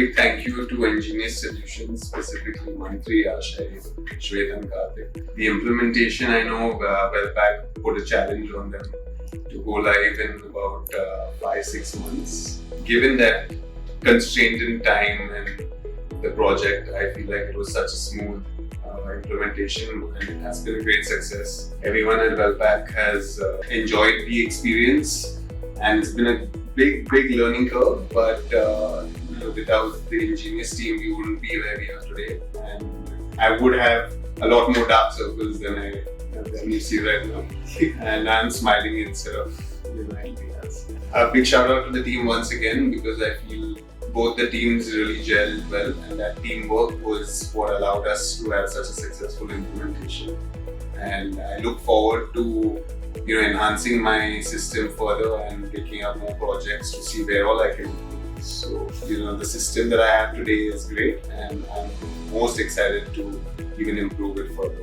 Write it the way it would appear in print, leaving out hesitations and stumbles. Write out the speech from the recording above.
big thank you to NGenious Solutions, specifically Mantri, Ashai, Shweta and Karthik. The implementation, I know Velpack put a challenge on them to go live in about 5-6 months. Given that constraint in time and the project, I feel like it was such a smooth implementation and it has been a great success. Everyone at Velpack has enjoyed the experience and it's been a big learning curve, but without the NGenious team we wouldn't be where we are today, and I would have a lot more dark circles than you see right now. And I'm smiling instead of anything else. A big shout out to the team once again, because I feel both the teams really gelled well, and that teamwork was what allowed us to have such a successful implementation. And I look forward to enhancing my system further and picking up more projects to see where all I can improve. So the system that I have today is great, and I'm most excited to even improve it further.